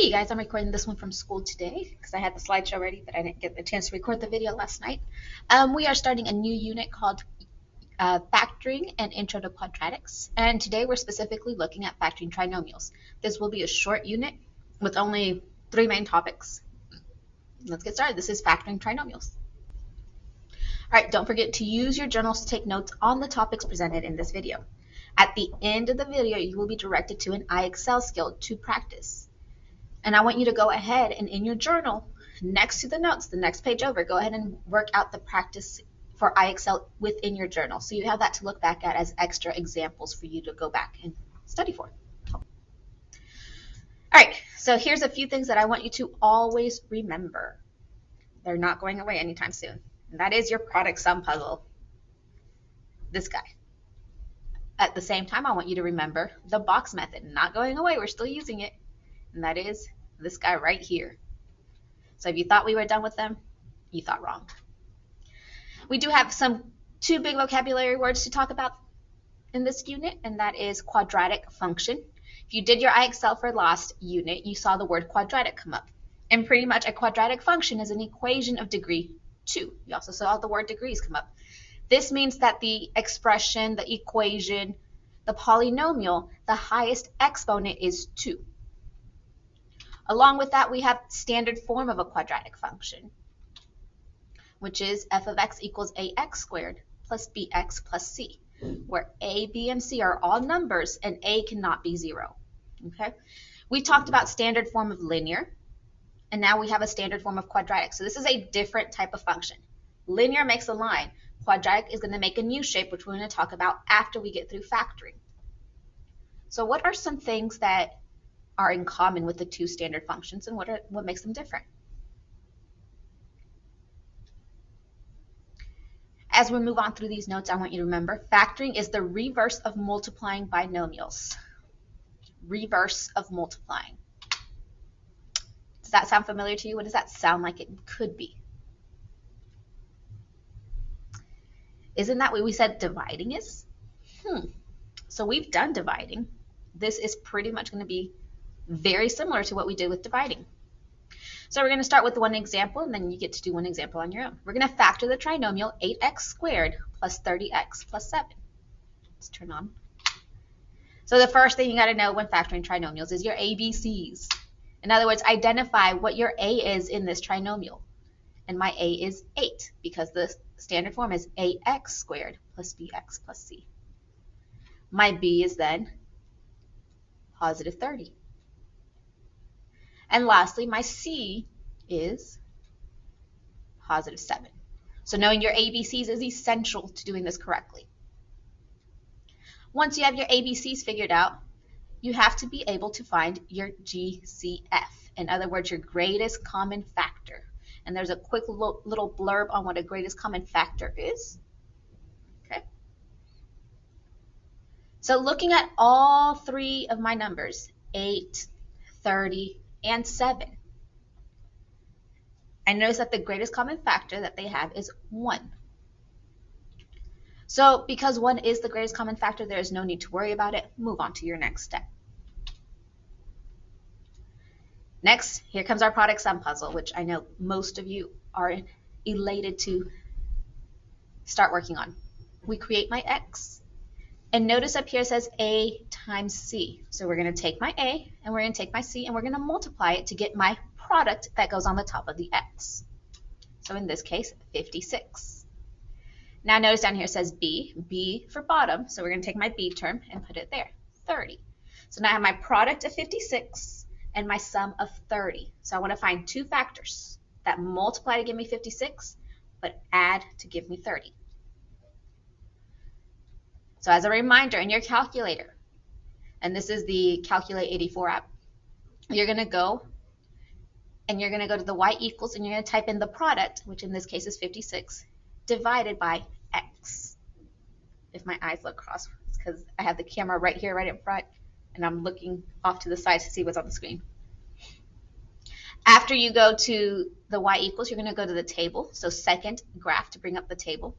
Hey guys, I'm recording this one from school today because I had the slideshow ready, but I didn't get the chance to record the video last night. We are starting a new unit called Factoring and Intro to Quadratics, and today we're specifically looking at factoring trinomials. This will be a short unit with only 3 main topics. Let's get started. This is factoring trinomials. Alright, don't forget to use your journals to take notes on the topics presented in this video. At the end of the video, you will be directed to an iExcel skill to practice. And I want you to go ahead and in your journal, next to the notes, the next page over, go ahead and work out the practice for iExcel within your journal. So you have that to look back at as extra examples for you to go back and study for. All right, so here's a few things that I want you to always remember. They're not going away anytime soon. And that is your product sum puzzle. This guy. At the same time, I want you to remember the box method. Not going away, we're still using it. And that is this guy right here. So if you thought we were done with them, you thought wrong. We do have two big vocabulary words to talk about in this unit, and that is quadratic function. If you did your iExcel for last unit, you saw the word quadratic come up. And pretty much a quadratic function is an equation of degree 2. You also saw the word degrees come up. This means that the expression, the equation, the polynomial, the highest exponent is 2. Along with that, we have standard form of a quadratic function, which is f of x equals ax squared plus bx plus c, where a, b, and c are all numbers and a cannot be 0. Okay? We talked about standard form of linear, and now we have a standard form of quadratic. So this is a different type of function. Linear makes a line. Quadratic is going to make a new shape, which we're going to talk about after we get through factoring. So what are some things that are in common with the two standard functions, and what makes them different? As we move on through these notes, I want you to remember factoring is the reverse of multiplying binomials. Reverse of multiplying. Does that sound familiar to you? What does that sound like it could be? Isn't that what we said dividing is? So we've done dividing. This is pretty much going to be very similar to what we did with dividing. So we're going to start with one example, and then you get to do one example on your own. We're going to factor the trinomial 8x squared plus 30x plus 7. Let's turn on. So the first thing you got to know when factoring trinomials is your ABCs. In other words, identify what your A is in this trinomial. And my A is 8 because the standard form is ax squared plus bx plus c. My B is then positive 30. And lastly, my C is positive 7. So knowing your ABCs is essential to doing this correctly. Once you have your ABCs figured out, you have to be able to find your GCF. In other words, your greatest common factor. And there's a quick little blurb on what a greatest common factor is. Okay. So looking at all 3 of my numbers, 8, 30, and 7. I notice that the greatest common factor that they have is 1. So because 1 is the greatest common factor, there is no need to worry about it. Move on to your next step. Next, here comes our product sum puzzle, which I know most of you are elated to start working on. We create my x. And notice up here it says A times C. So we're going to take my A, and we're going to take my C, and we're going to multiply it to get my product that goes on the top of the x. So in this case, 56. Now notice down here it says B, B for bottom. So we're going to take my B term and put it there, 30. So now I have my product of 56 and my sum of 30. So I want to find 2 factors that multiply to give me 56, but add to give me 30. So as a reminder, in your calculator, and this is the Calculate 84 app, you're going to go and you're going to go to the y equals, and you're going to type in the product, which in this case is 56, divided by x. If my eyes look crossed, it's because I have the camera right here, right in front, and I'm looking off to the side to see what's on the screen. After you go to the y equals, you're going to go to the table, so second graph to bring up the table.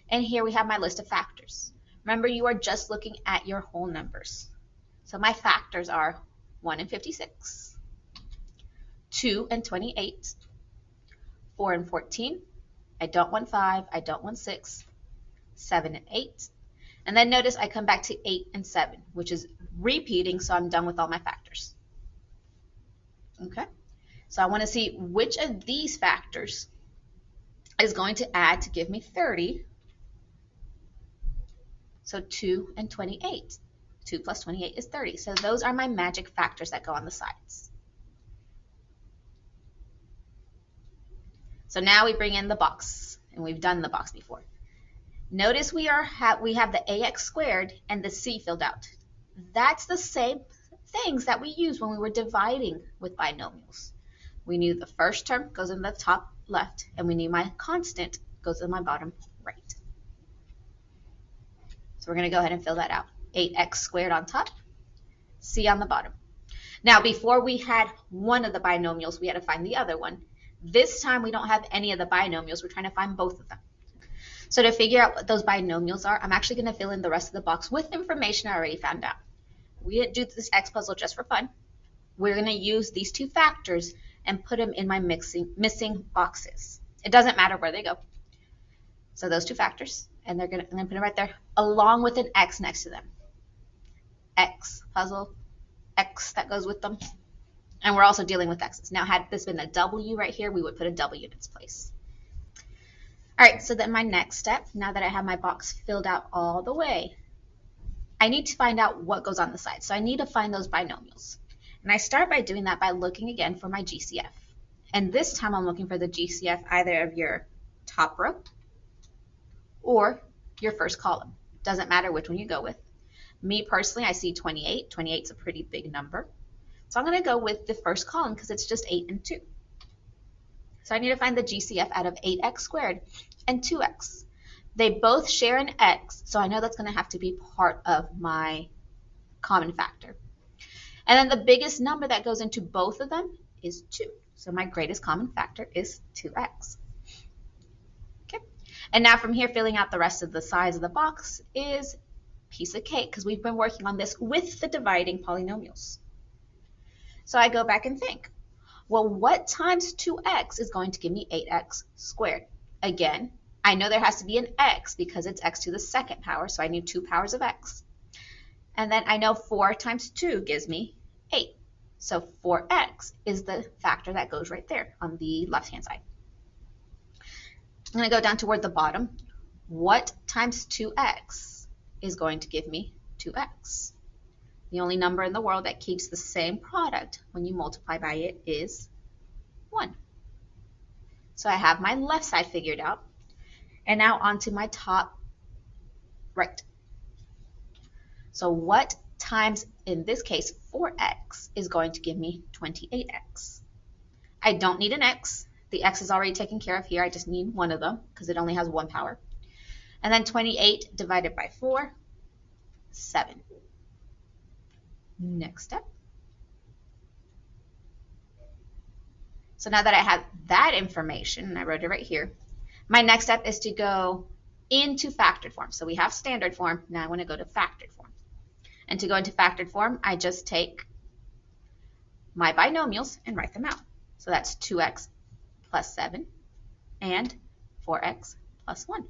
And here we have my list of factors. Remember, you are just looking at your whole numbers. So my factors are 1 and 56. 2 and 28, 4 and 14. I don't want 5, I don't want 6, 7 and 8. And then notice I come back to 8 and 7, which is repeating, so I'm done with all my factors. Okay, so I want to see which of these factors is going to add to give me 30. So 2 and 28. 2 plus 28 is 30. So those are my magic factors that go on the sides. So now we bring in the box, and we've done the box before. Notice we have the ax squared and the c filled out. That's the same things that we used when we were dividing with binomials. We knew the first term goes in the top left, and we knew my constant goes in my bottom right. So we're going to go ahead and fill that out. 8x squared on top, c on the bottom. Now, before we had one of the binomials, we had to find the other one. This time we don't have any of the binomials. We're trying to find both of them. So to figure out what those binomials are, I'm actually going to fill in the rest of the box with information I already found out. We didn't do this X puzzle just for fun. We're going to use these two factors and put them in my missing boxes. It doesn't matter where they go. So those two factors, and I'm going to put them right there, along with an X next to them. X puzzle, X that goes with them. And we're also dealing with X's. Now, had this been a W right here, we would put a W in its place. All right, so then my next step, now that I have my box filled out all the way, I need to find out what goes on the side. So I need to find those binomials. And I start by doing that by looking again for my GCF. And this time I'm looking for the GCF either of your top row or your first column. Doesn't matter which one you go with. Me personally, I see 28. 28 is a pretty big number. So I'm going to go with the first column because it's just 8 and 2. So I need to find the GCF out of 8x squared and 2x. They both share an x, so I know that's going to have to be part of my common factor. And then the biggest number that goes into both of them is 2. So my greatest common factor is 2x. Okay. And now from here, filling out the rest of the size of the box is piece of cake because we've been working on this with the dividing polynomials. So I go back and think, well, what times 2x is going to give me 8x squared? Again, I know there has to be an x because it's x to the second power, so I need 2 powers of x. And then I know 4 times 2 gives me 8. So 4x is the factor that goes right there on the left-hand side. I'm going to go down toward the bottom. What times 2x is going to give me 2x? The only number in the world that keeps the same product when you multiply by it is 1. So I have my left side figured out. And now onto my top right. So what times, in this case, 4x is going to give me 28x? I don't need an x. The x is already taken care of here. I just need one of them because it only has 1 power. And then 28 divided by 4, 7. Next step. So now that I have that information, and I wrote it right here, my next step is to go into factored form. So we have standard form. Now I want to go to factored form. And to go into factored form, I just take my binomials and write them out. So that's 2x plus 7 and 4x plus 1.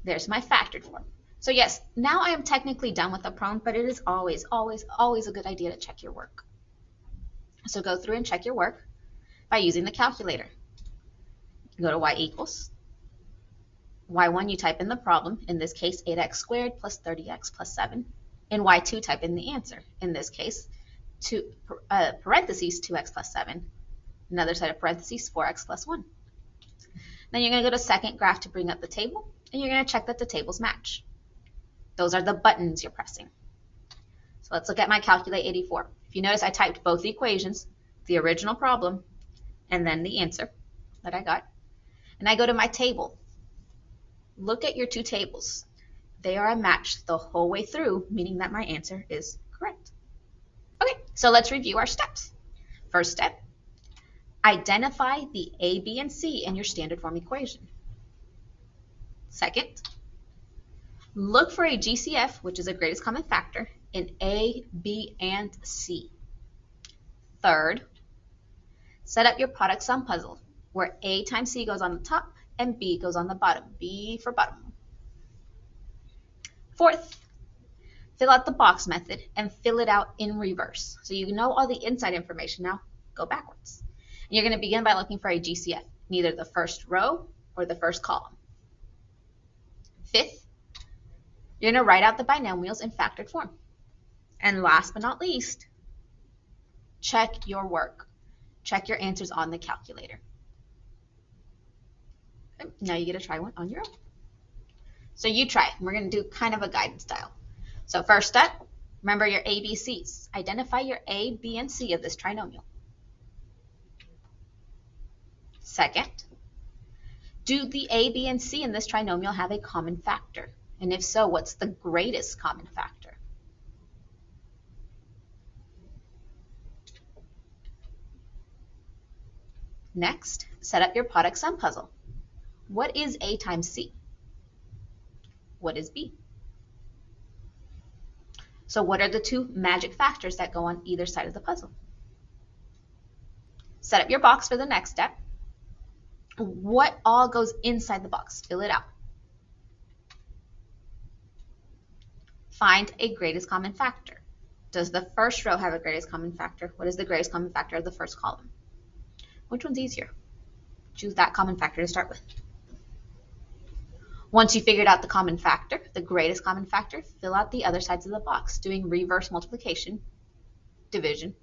There's my factored form. So yes, now I am technically done with the problem, but it is always, always, always a good idea to check your work. So go through and check your work by using the calculator. Go to y equals. y1, you type in the problem, in this case 8x squared plus 30x plus 7. In y2, type in the answer, in this case parentheses 2x plus 7. Another set of parentheses 4x plus 1. Then you're going to go to second graph to bring up the table, and you're going to check that the tables match. Those are the buttons you're pressing. So let's look at my calculate 84. If you notice, I typed both equations, the original problem, and then the answer that I got. And I go to my table. Look at your two tables. They are a match the whole way through, meaning that my answer is correct. Okay, so let's review our steps. First step, identify the A, B, and C in your standard form equation. Second, look for a GCF, which is a greatest common factor, in A, B, and C. Third, set up your product sum puzzle where A times C goes on the top and B goes on the bottom. B for bottom. Fourth, fill out the box method and fill it out in reverse. So you know all the inside information now. Go backwards. And you're going to begin by looking for a GCF, neither the first row or the first column. Fifth, you're going to write out the binomials in factored form. And last but not least, check your work. Check your answers on the calculator. Okay, now you get to try one on your own. So you try it. We're going to do kind of a guidance style. So first step, remember your ABCs. Identify your A, B, and C of this trinomial. Second, do the A, B, and C in this trinomial have a common factor? And if so, what's the greatest common factor? Next, set up your product sum puzzle. What is A times C? What is B? So what are the two magic factors that go on either side of the puzzle? Set up your box for the next step. What all goes inside the box? Fill it out. Find a greatest common factor. Does the first row have a greatest common factor? What is the greatest common factor of the first column? Which one's easier? Choose that common factor to start with. Once you figured out the common factor, the greatest common factor, fill out the other sides of the box, doing reverse multiplication, division,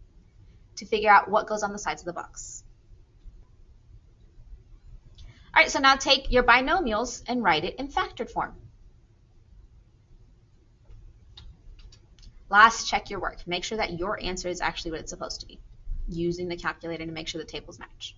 to figure out what goes on the sides of the box. All right, so now take your binomials and write it in factored form. Last, check your work. Make sure that your answer is actually what it's supposed to be, using the calculator to make sure the tables match.